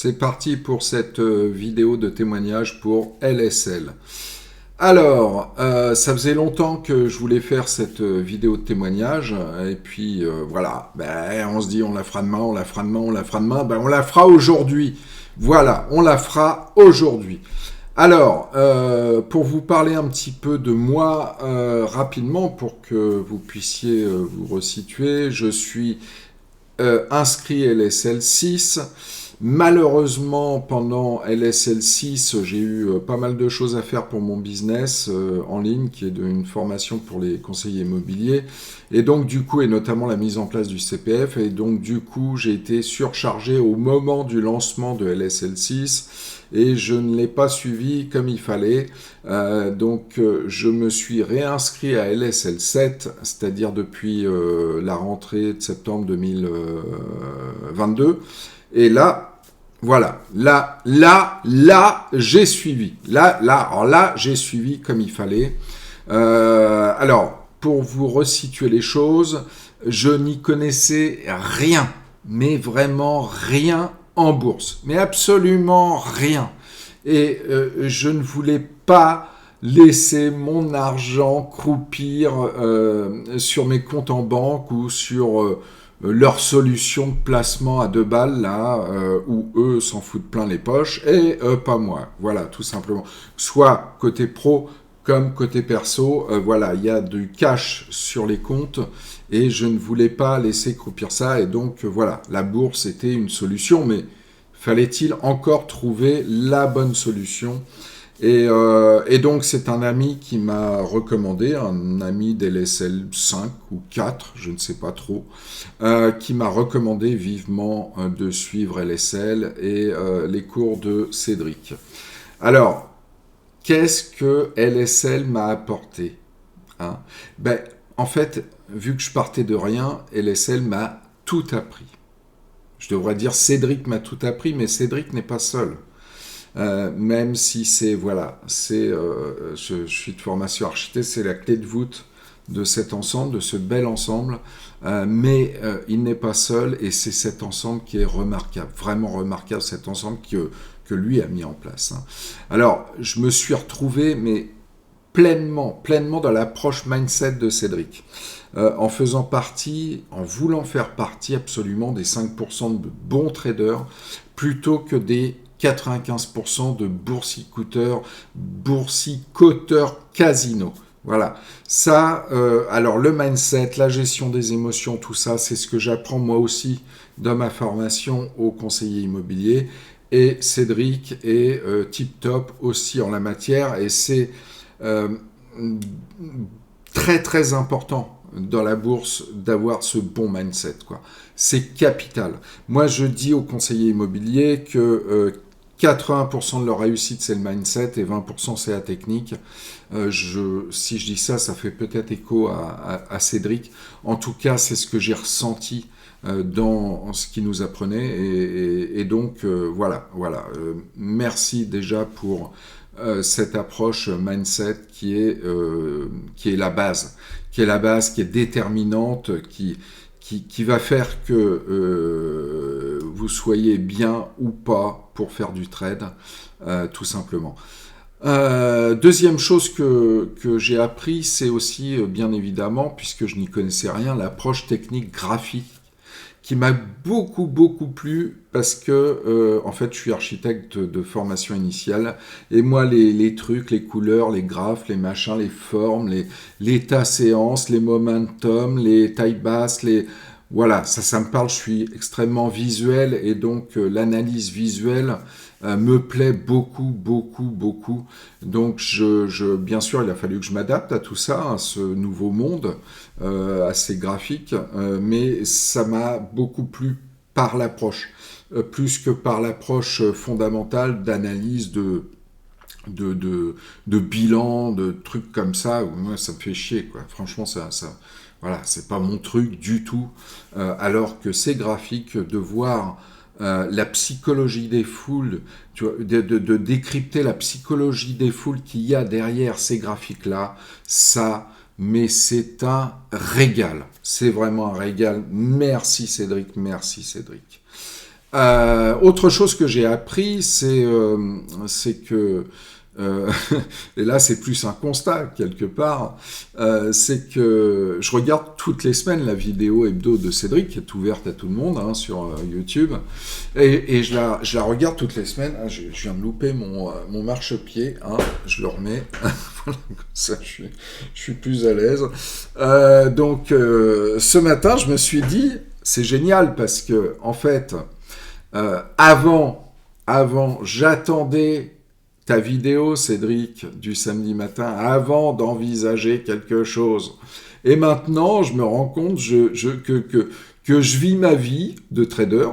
C'est parti pour cette vidéo de témoignage pour LSL. Alors, ça faisait longtemps que je voulais faire cette vidéo de témoignage, et puis voilà, on se dit on la fera demain, on la fera demain, on la fera demain, on la fera aujourd'hui. Voilà, on la fera aujourd'hui. Alors, pour vous parler un petit peu de moi rapidement, pour que vous puissiez vous resituer, je suis inscrit LSL 6. Malheureusement, pendant LSL 6, j'ai eu pas mal de choses à faire pour mon business en ligne, qui est une formation pour les conseillers immobiliers. Et donc, du coup, et notamment la mise en place du CPF. Et donc, du coup, j'ai été surchargé au moment du lancement de LSL 6. Et je ne l'ai pas suivi comme il fallait. Donc, je me suis réinscrit à LSL 7, c'est-à-dire depuis la rentrée de septembre 2022. Et là, voilà, là, j'ai suivi. Là, j'ai suivi comme il fallait. Alors, pour vous resituer les choses, je n'y connaissais rien, mais vraiment rien en bourse, mais absolument rien. Et je ne voulais pas laisser mon argent croupir sur mes comptes en banque ou sur leur solution de placement à 2 balles, là, où eux s'en foutent plein les poches, et pas moi. Voilà, tout simplement. Soit côté pro, comme côté perso, voilà, il y a du cash sur les comptes, et je ne voulais pas laisser croupir ça, et donc, voilà, la bourse était une solution, mais fallait-il encore trouver la bonne solution ? Et donc, c'est un ami qui m'a recommandé, un ami d'LSL 5 ou 4, je ne sais pas trop, qui m'a recommandé vivement de suivre LSL et les cours de Cédric. Alors, qu'est-ce que LSL m'a apporté, hein ? En fait, vu que je partais de rien, LSL m'a tout appris. Je devrais dire Cédric m'a tout appris, mais Cédric n'est pas seul. Même si c'est, voilà, je suis de formation architecte, c'est la clé de voûte de cet ensemble, de ce bel ensemble, mais il n'est pas seul, et c'est cet ensemble qui est remarquable, vraiment remarquable, cet ensemble que lui a mis en place. Hein. Alors, je me suis retrouvé, mais pleinement dans l'approche mindset de Cédric, en faisant partie, en voulant faire partie absolument des 5% de bons traders, plutôt que des 95% de boursicoteurs casino. Voilà. Ça, alors le mindset, la gestion des émotions, tout ça, c'est ce que j'apprends moi aussi dans ma formation au conseiller immobilier. Et Cédric est tip-top aussi en la matière. Et c'est très très important dans la bourse d'avoir ce bon mindset, quoi. C'est capital. Moi, je dis aux conseillers immobiliers que 80% de leur réussite, c'est le mindset, et 20% c'est la technique. Si je dis ça, ça fait peut-être écho à Cédric. En tout cas, c'est ce que j'ai ressenti dans ce qu'il nous apprenait. Et donc, voilà. Merci déjà pour cette approche mindset qui est la base, qui est déterminante, qui va faire que vous soyez bien ou pas pour faire du trade, tout simplement. Deuxième chose que j'ai appris, c'est aussi, bien évidemment, puisque je n'y connaissais rien, l'approche technique graphique, qui m'a beaucoup plu, parce que en fait je suis architecte de formation initiale, et moi les trucs, les couleurs, les graphes, les machins, les formes, les tas séances, les momentum, les tailles basses, voilà, ça me parle. Je suis extrêmement visuel, et donc l'analyse visuelle me plaît beaucoup. Donc bien sûr, il a fallu que je m'adapte à tout ça, à ce nouveau monde, à ces graphiques, mais ça m'a beaucoup plu par l'approche, plus que par l'approche fondamentale d'analyse de bilan, de trucs comme ça, où moi ça me fait chier, quoi. Franchement, voilà, c'est pas mon truc du tout, alors que c'est graphique, de voir la psychologie des foules, tu vois, de décrypter la psychologie des foules qu'il y a derrière ces graphiques-là, mais c'est un régal. C'est vraiment un régal. Merci Cédric. Autre chose que j'ai appris, c'est que et là c'est plus un constat quelque part, c'est que je regarde toutes les semaines la vidéo hebdo de Cédric qui est ouverte à tout le monde hein, sur YouTube et je la regarde toutes les semaines. Ah, je viens de louper mon marchepied, hein, je le remets. Voilà, comme ça je suis plus à l'aise. Donc ce matin je me suis dit c'est génial parce que en fait avant j'attendais ta vidéo, Cédric, du samedi matin, avant d'envisager quelque chose. Et maintenant, je me rends compte que je vis ma vie de trader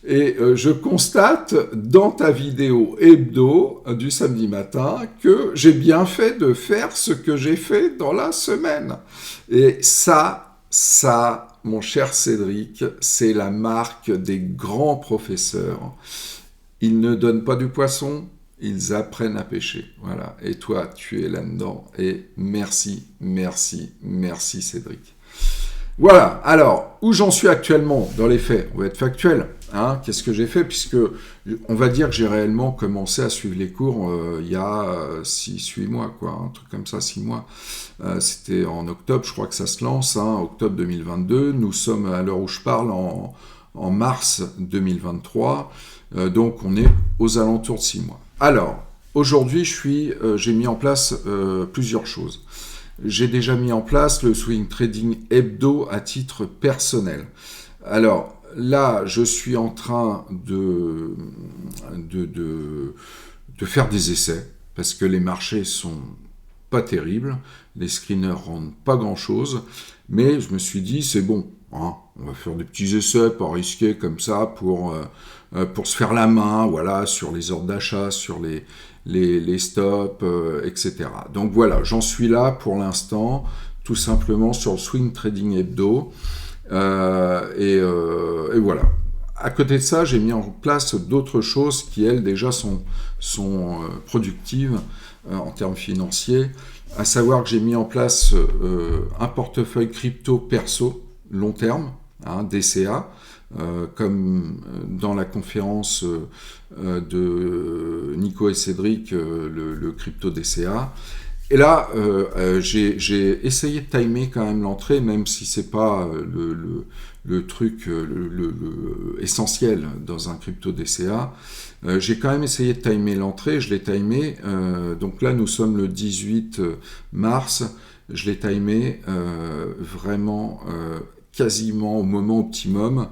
et je constate dans ta vidéo hebdo du samedi matin que j'ai bien fait de faire ce que j'ai fait dans la semaine. Et ça, mon cher Cédric, c'est la marque des grands professeurs. Ils ne donnent pas du poisson, ils apprennent à pêcher. Voilà. Et toi, tu es là-dedans. Et merci, merci, merci Cédric. Voilà. Alors, où j'en suis actuellement dans les faits? On va être factuel. Hein, qu'est-ce que j'ai fait? Puisque on va dire que j'ai réellement commencé à suivre les cours il y a 6-8 mois, quoi, un truc comme ça, 6 mois. C'était en octobre, je crois que ça se lance, hein, octobre 2022. Nous sommes, à l'heure où je parle, en mars 2023. Donc on est aux alentours de 6 mois. Alors, aujourd'hui, j'ai mis en place plusieurs choses. J'ai déjà mis en place le swing trading hebdo à titre personnel. Alors, là, je suis en train de faire des essais, parce que les marchés sont pas terribles, les screeners rendent pas grand-chose, mais je me suis dit, c'est bon, hein, on va faire des petits essais, pas risquer comme ça, pour se faire la main, voilà, sur les ordres d'achat, sur les stops, etc. Donc voilà, j'en suis là pour l'instant, tout simplement sur le swing trading hebdo, et voilà. À côté de ça, j'ai mis en place d'autres choses qui, elles, déjà sont productives en termes financiers, à savoir que j'ai mis en place un portefeuille crypto perso long terme, hein, DCA, comme dans la conférence de Nico et Cédric, le crypto DCA. Et là, j'ai essayé de timer quand même l'entrée, même si c'est pas le truc essentiel dans un crypto DCA. J'ai quand même essayé de timer l'entrée, je l'ai timé. Donc là, nous sommes le 18 mars. Je l'ai timé vraiment quasiment au moment optimum,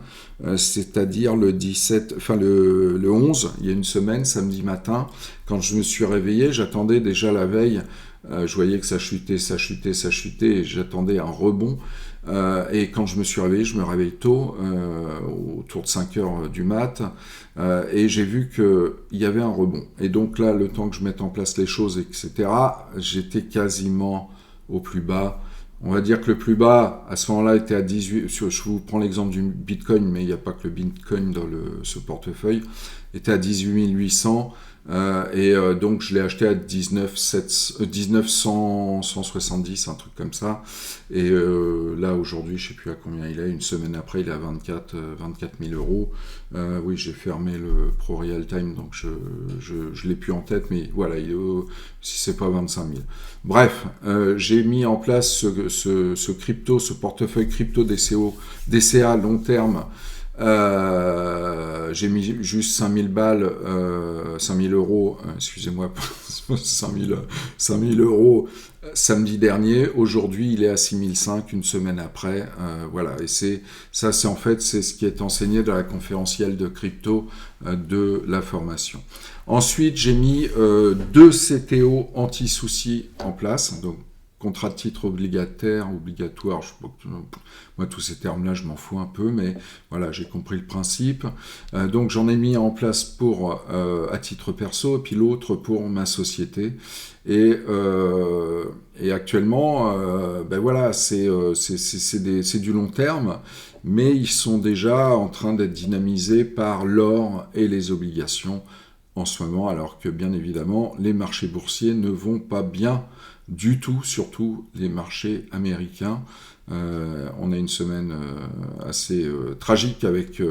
c'est-à-dire le 17, enfin le 11, il y a une semaine, samedi matin, quand je me suis réveillé, j'attendais déjà la veille, je voyais que ça chutait, et j'attendais un rebond. Et quand je me suis réveillé, je me réveille tôt, autour de 5 heures du mat, et j'ai vu qu'il y avait un rebond. Et donc là, le temps que je mette en place les choses, etc., j'étais quasiment au plus bas. On va dire que le plus bas, à ce moment-là, était à 18... Je vous prends l'exemple du Bitcoin, mais il n'y a pas que le Bitcoin dans ce portefeuille. Était à 18 800. Donc, je l'ai acheté à 170, un truc comme ça. Et là, aujourd'hui, je ne sais plus à combien il est. Une semaine après, il est à 24 000 euros. Oui, j'ai fermé le Pro Real Time, donc je l'ai plus en tête, mais voilà, il est si c'est pas 25 000. Bref, j'ai mis en place ce portefeuille crypto DCA long terme. J'ai mis juste 5000 balles, 5000 euros, excusez-moi, 5000 euros samedi dernier. Aujourd'hui, il est à 6005 une semaine après. Voilà, et c'est en fait ce qui est enseigné dans la conférentielle de crypto de la formation. Ensuite, j'ai mis 2 CTO anti-soucis en place, donc contrat de titre obligatoire, moi tous ces termes-là je m'en fous un peu, mais voilà, j'ai compris le principe. Donc j'en ai mis en place pour à titre perso, et puis l'autre pour ma société. Et actuellement, ben voilà, c'est du long terme, mais ils sont déjà en train d'être dynamisés par l'or et les obligations en ce moment, alors que bien évidemment, les marchés boursiers ne vont pas bien du tout, surtout les marchés américains. On a une semaine assez tragique avec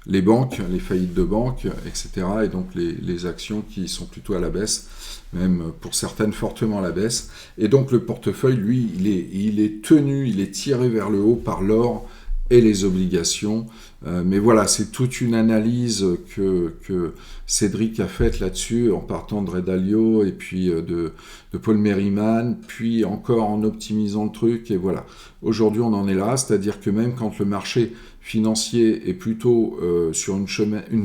les banques, les faillites de banques, etc. Et donc les actions qui sont plutôt à la baisse, même pour certaines fortement à la baisse. Et donc le portefeuille, lui, il est tenu, il est tiré vers le haut par l'or et les obligations. Mais voilà, c'est toute une analyse que Cédric a faite là-dessus, en partant de Ray Dalio et puis de Paul Merriman, puis encore en optimisant le truc. Et voilà, aujourd'hui on en est là, c'est-à-dire que même quand le marché financier est plutôt sur une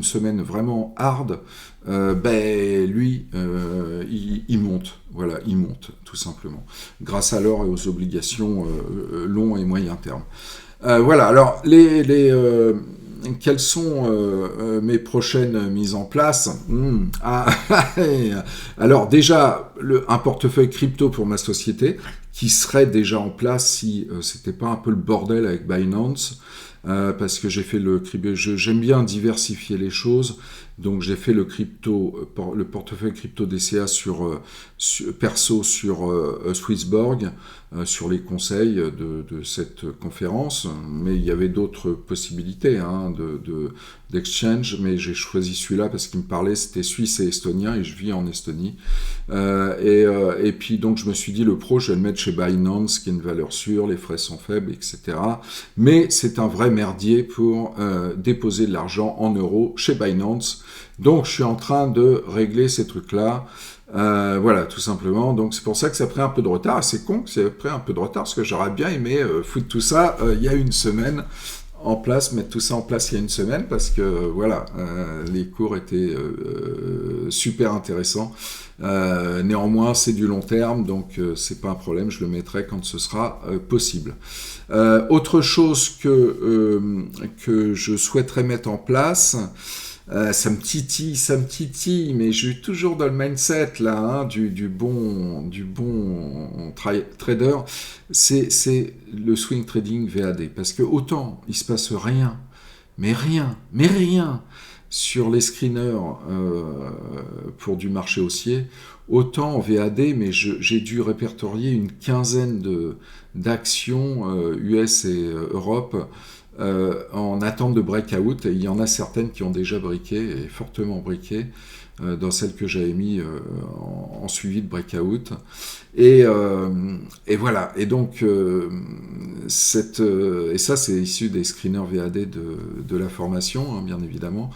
semaine vraiment hard, lui, il monte. Voilà, il monte, tout simplement, grâce à l'or et aux obligations long et moyen terme. Voilà, alors quelles sont mes prochaines mises en place? Alors déjà, un portefeuille crypto pour ma société qui serait déjà en place si c'était pas un peu le bordel avec Binance, parce que j'aime bien diversifier les choses. Donc j'ai fait le portefeuille crypto DCA perso sur Swissborg, sur les conseils de cette conférence, mais il y avait d'autres possibilités d'exchange, mais j'ai choisi celui-là parce qu'il me parlait, c'était suisse et estonien, et je vis en Estonie. Et puis donc je me suis dit, le pro, je vais le mettre chez Binance, qui est une valeur sûre, les frais sont faibles, etc. Mais c'est un vrai merdier pour déposer de l'argent en euros chez Binance. Donc je suis en train de régler ces trucs-là. Voilà, tout simplement. Donc c'est pour ça que ça a pris un peu de retard. C'est con que ça a pris un peu de retard, parce que j'aurais bien aimé foutre tout ça il y a une semaine en place, mettre tout ça en place il y a une semaine, parce que voilà, les cours étaient super intéressants. Néanmoins, c'est du long terme, donc c'est pas un problème, je le mettrai quand ce sera possible. Autre chose que je souhaiterais mettre en place, ça me titille, mais je suis toujours dans le mindset là, du bon trader. C'est le swing trading VAD, parce que autant il se passe rien sur les screeners pour du marché haussier, autant en VAD, mais j'ai dû répertorier une quinzaine d'actions US et Europe en attente de breakout, et il y en a certaines qui ont déjà briqué, et fortement briqué, dans celles que j'avais mis en suivi de breakout. Et voilà, et donc et ça c'est issu des screeners VAD de la formation, bien évidemment.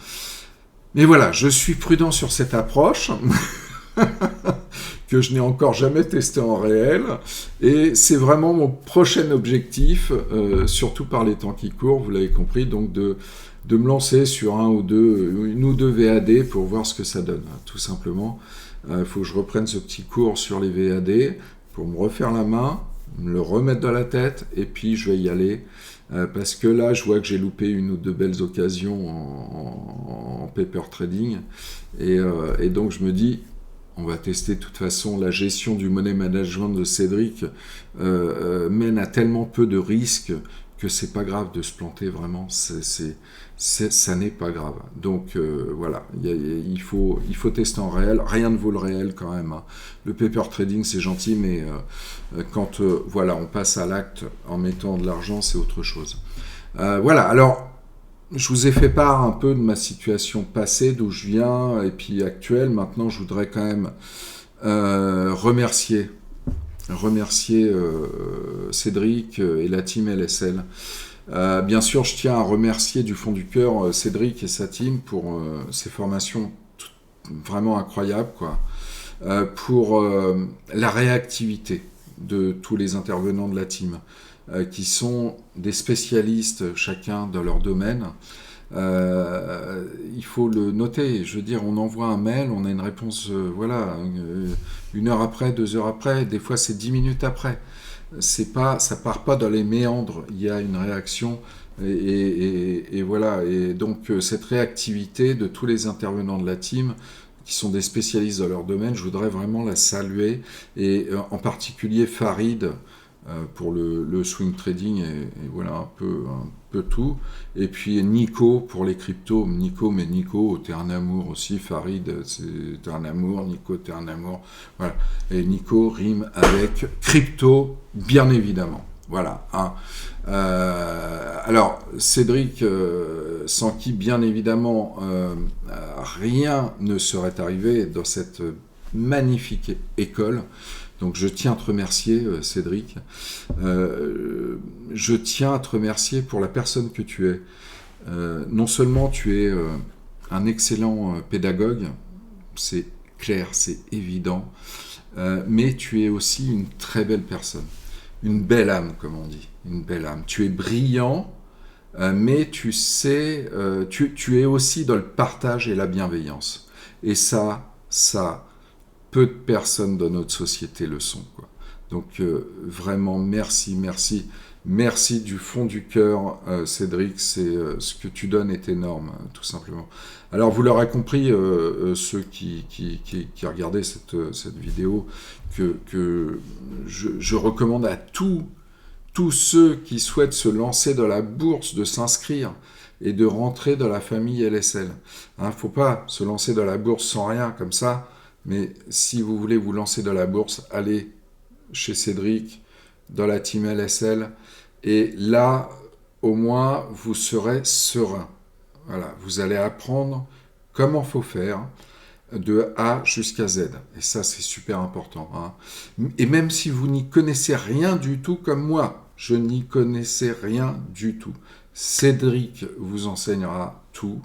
Mais voilà, je suis prudent sur cette approche que je n'ai encore jamais testé en réel, et c'est vraiment mon prochain objectif, surtout par les temps qui courent, vous l'avez compris, donc de me lancer sur une ou deux VAD pour voir ce que ça donne, tout simplement. Il faut que je reprenne ce petit cours sur les VAD pour me refaire la main, me le remettre dans la tête, et puis je vais y aller, parce que là je vois que j'ai loupé une ou deux belles occasions en paper trading, et donc je me dis, on va tester de toute façon. La gestion du money management de Cédric mène à tellement peu de risques que c'est pas grave de se planter, vraiment, ça n'est pas grave. Donc voilà, il faut tester en réel, rien ne vaut le réel quand même. Le paper trading c'est gentil, mais quand voilà, on passe à l'acte en mettant de l'argent, c'est autre chose. Voilà, alors je vous ai fait part un peu de ma situation passée, d'où je viens, et puis actuelle. Maintenant, je voudrais quand même remercier Cédric et la team LSL. Bien sûr, je tiens à remercier du fond du cœur Cédric et sa team pour ces formations vraiment incroyables, quoi. Pour la réactivité de tous les intervenants de la team, qui sont des spécialistes chacun dans leur domaine. Il faut le noter, je veux dire, on envoie un mail, on a une réponse, voilà, 1 heure après, 2 heures après, des fois c'est 10 minutes après. Ça part pas dans les méandres, il y a une réaction, et voilà, et donc cette réactivité de tous les intervenants de la team, qui sont des spécialistes dans leur domaine, je voudrais vraiment la saluer, et en particulier Farid, pour le swing trading, et voilà un peu tout, et puis Nico pour les cryptos. Nico, t'es un amour aussi. Farid, t'es un amour. Nico, t'es un amour. Voilà. Et Nico rime avec crypto, bien évidemment. Voilà. Hein. Alors, Cédric, sans qui, bien évidemment, rien ne serait arrivé dans cette magnifique école. Donc, je tiens à te remercier, Cédric. Je tiens à te remercier pour la personne que tu es. Non seulement tu es un excellent pédagogue, c'est clair, c'est évident, mais tu es aussi une très belle personne. Une belle âme, comme on dit, une belle âme. Tu es brillant, mais tu sais, tu es aussi dans le partage et la bienveillance. Et ça, peu de personnes dans notre société le sont, quoi. Donc vraiment, merci, merci, merci du fond du cœur, Cédric. C'est ce que tu donnes est énorme, tout simplement. Alors vous l'aurez compris, ceux qui regardaient cette vidéo, que je recommande à tous ceux qui souhaitent se lancer dans la bourse de s'inscrire et de rentrer dans la famille LSL. Il ne faut pas se lancer dans la bourse sans rien comme ça, mais si vous voulez vous lancer dans la bourse, allez chez Cédric, dans la team LSL, et là, au moins, vous serez serein. Voilà, vous allez apprendre comment il faut faire, de A jusqu'à Z. Et ça, c'est super important. Hein. Et même si vous n'y connaissez rien du tout comme moi, je n'y connaissais rien du tout. Cédric vous enseignera tout.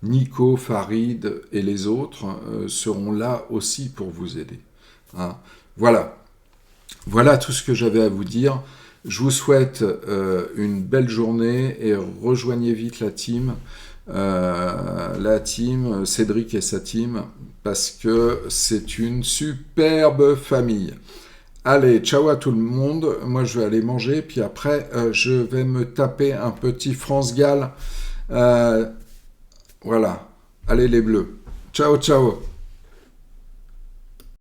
Nico, Farid et les autres seront là aussi pour vous aider. Hein. Voilà. Voilà tout ce que j'avais à vous dire. Je vous souhaite une belle journée et rejoignez vite la team. Cédric et sa team, parce que c'est une superbe famille. Allez, ciao à tout le monde. Moi, je vais aller manger, puis après, je vais me taper un petit France-Galles. Voilà. Allez, les bleus. Ciao, ciao.